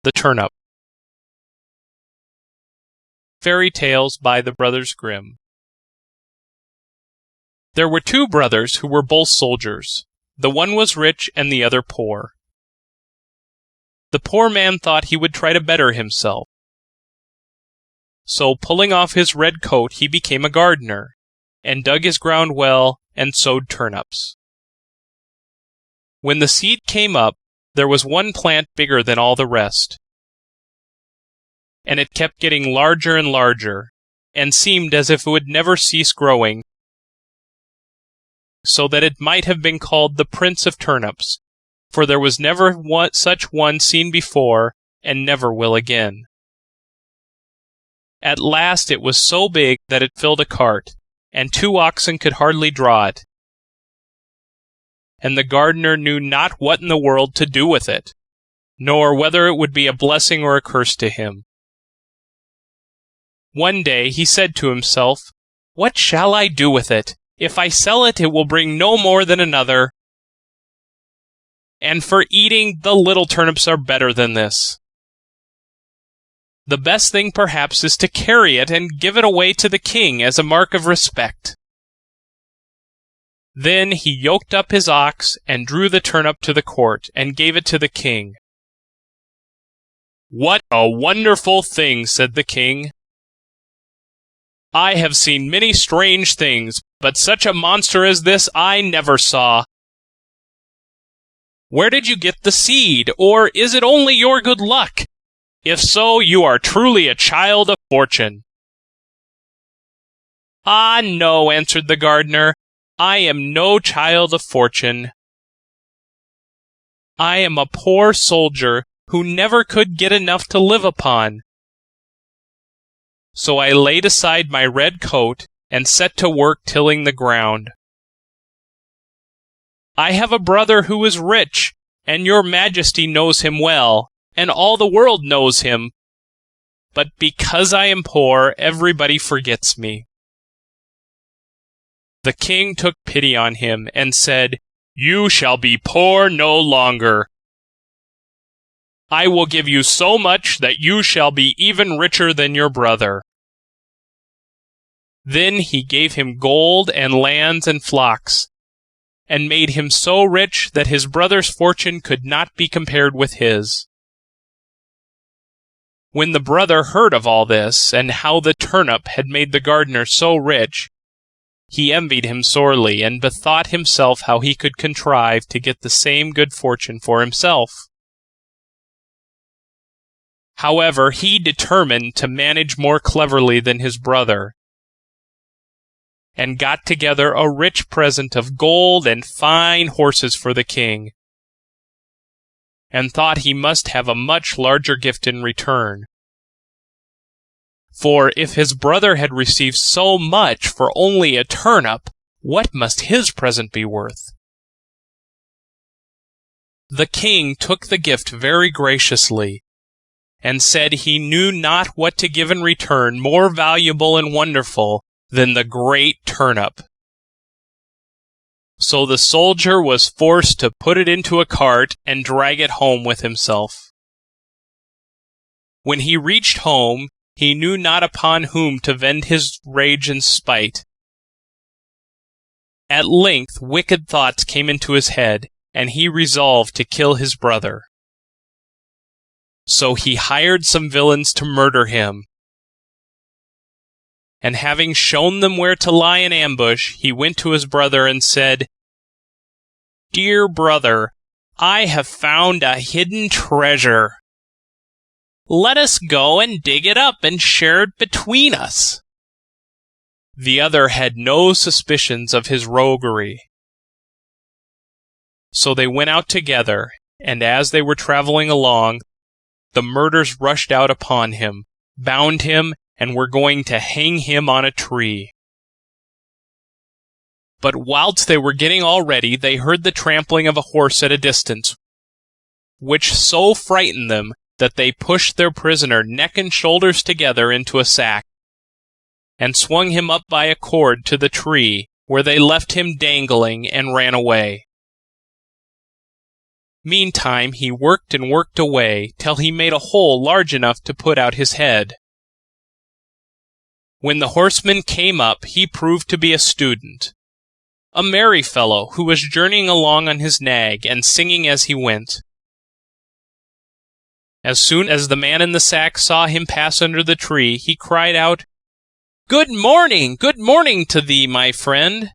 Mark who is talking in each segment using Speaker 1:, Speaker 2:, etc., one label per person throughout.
Speaker 1: the Turnip. Fairy Tales by the Brothers Grimm. There were two brothers who were both soldiers. The one was rich and the other poor. The poor man thought he would try to better himself. So, pulling off his red coat, he became a gardener, and dug his ground well, and sowed turnips. When the seed came up, there was one plant bigger than all the rest, and it kept getting larger and larger, and seemed as if it would never cease growing, so that it might have been called the Prince of Turnips, for there was never such one seen before, and never will again. At last it was so big that it filled a cart, and 2 oxen could hardly draw it, and the gardener knew not what in the world to do with it, nor whether it would be a blessing or a curse to him. One day he said to himself, "What shall I do with it? If I sell it, it will bring no more than another, and for eating the little turnips are better than this. The best thing perhaps is to carry it and give it away to the king as a mark of respect." Then he yoked up his ox and drew the turnip to the court and gave it to the king. "What a wonderful thing!" said the king. "I have seen many strange things, but such a monster as this I never saw. Where did you get the seed, or is it only your good luck? If so, you are truly a child of fortune." "Ah, no," answered the gardener, "I am no child of fortune. I am a poor soldier who never could get enough to live upon. So I laid aside my red coat and set to work tilling the ground. I have a brother who is rich, and your majesty knows him well, and all the world knows him. But because I am poor, everybody forgets me." The king took pity on him and said, "You shall be poor no longer. I will give you so much that you shall be even richer than your brother." Then he gave him gold and lands and flocks, and made him so rich that his brother's fortune could not be compared with his. When the brother heard of all this, and how the turnip had made the gardener so rich, he envied him sorely, and bethought himself how he could contrive to get the same good fortune for himself. However, he determined to manage more cleverly than his brother, and got together a rich present of gold and fine horses for the king, and thought he must have a much larger gift in return. For if his brother had received so much for only a turnip, what must his present be worth? The king took the gift very graciously, and said he knew not what to give in return more valuable and wonderful than the great turnip. So the soldier was forced to put it into a cart and drag it home with himself. When he reached home, he knew not upon whom to vent his rage and spite. At length wicked thoughts came into his head, and he resolved to kill his brother. So he hired some villains to murder him, and having shown them where to lie in ambush, he went to his brother and said, "Dear brother, I have found a hidden treasure. Let us go and dig it up and share it between us." The other had no suspicions of his roguery. So they went out together, and as they were traveling along, the murderers rushed out upon him, bound him, and were going to hang him on a tree. But whilst they were getting all ready, they heard the trampling of a horse at a distance, which so frightened them that they pushed their prisoner neck and shoulders together into a sack, and swung him up by a cord to the tree, where they left him dangling and ran away. Meantime he worked and worked away, till he made a hole large enough to put out his head. When the horseman came up, he proved to be a student, a merry fellow who was journeying along on his nag and singing as he went. As soon as the man in the sack saw him pass under the tree, he cried out, good morning to thee, my friend."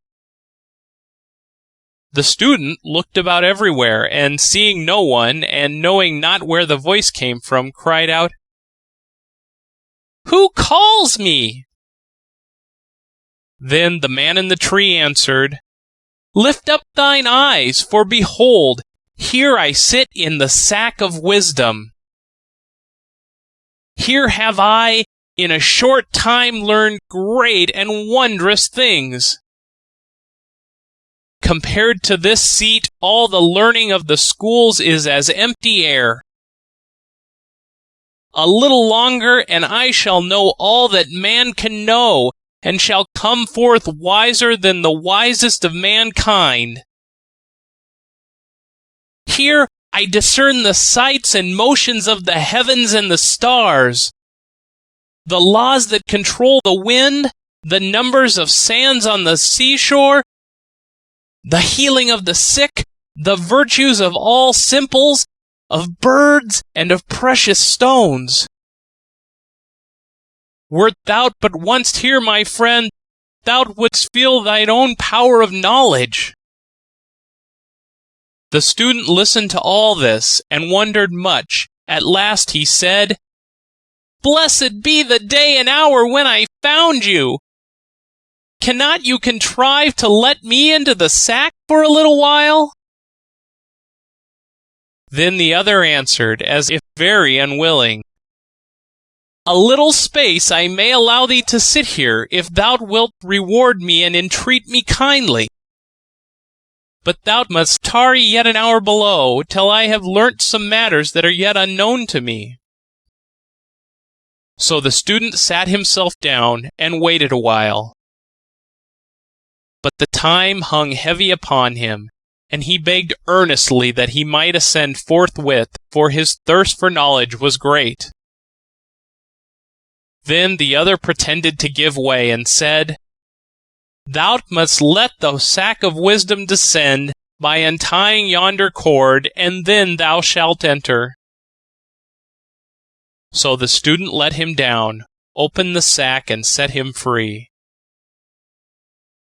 Speaker 1: The student looked about everywhere, and seeing no one, and knowing not where the voice came from, cried out, "Who calls me?" Then the man in the tree answered, "Lift up thine eyes, for behold, here I sit in the sack of wisdom. Here have I in a short time learned great and wondrous things. Compared to this seat, all the learning of the schools is as empty air. A little longer, and I shall know all that man can know, and shall come forth wiser than the wisest of mankind. Here I discern the sights and motions of the heavens and the stars, the laws that control the wind, the numbers of sands on the seashore, the healing of the sick, the virtues of all simples, of birds, and of precious stones. Wert thou but once here, my friend, thou wouldst feel thine own power of knowledge." The student listened to all this, and wondered much. At last he said, "Blessed be the day and hour when I found you! Cannot you contrive to let me into the sack for a little while?" Then the other answered, as if very unwilling, "A little space I may allow thee to sit here, if thou wilt reward me and entreat me kindly. But thou must tarry yet an hour below, till I have learnt some matters that are yet unknown to me." So the student sat himself down and waited a while. But the time hung heavy upon him, and he begged earnestly that he might ascend forthwith, for his thirst for knowledge was great. Then the other pretended to give way, and said, "Thou must let the sack of wisdom descend by untying yonder cord, and then thou shalt enter." So the student let him down, opened the sack, and set him free.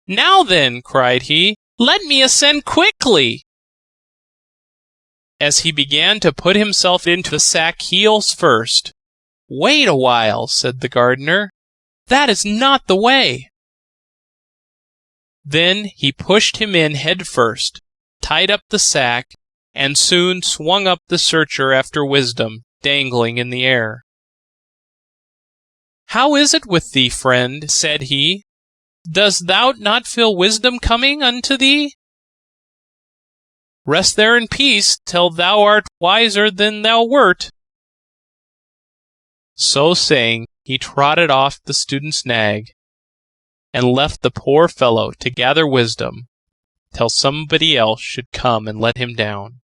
Speaker 1: "Now then," cried he, "let me ascend quickly." As he began to put himself into the sack heels first, "Wait a while," said the gardener, "that is not the way." Then he pushed him in head first, tied up the sack, and soon swung up the searcher after wisdom, dangling in the air. "How is it with thee, friend?" said he. "Dost thou not feel wisdom coming unto thee? Rest there in peace till thou art wiser than thou wert." So saying, he trotted off the student's nag, and left the poor fellow to gather wisdom till somebody else should come and let him down.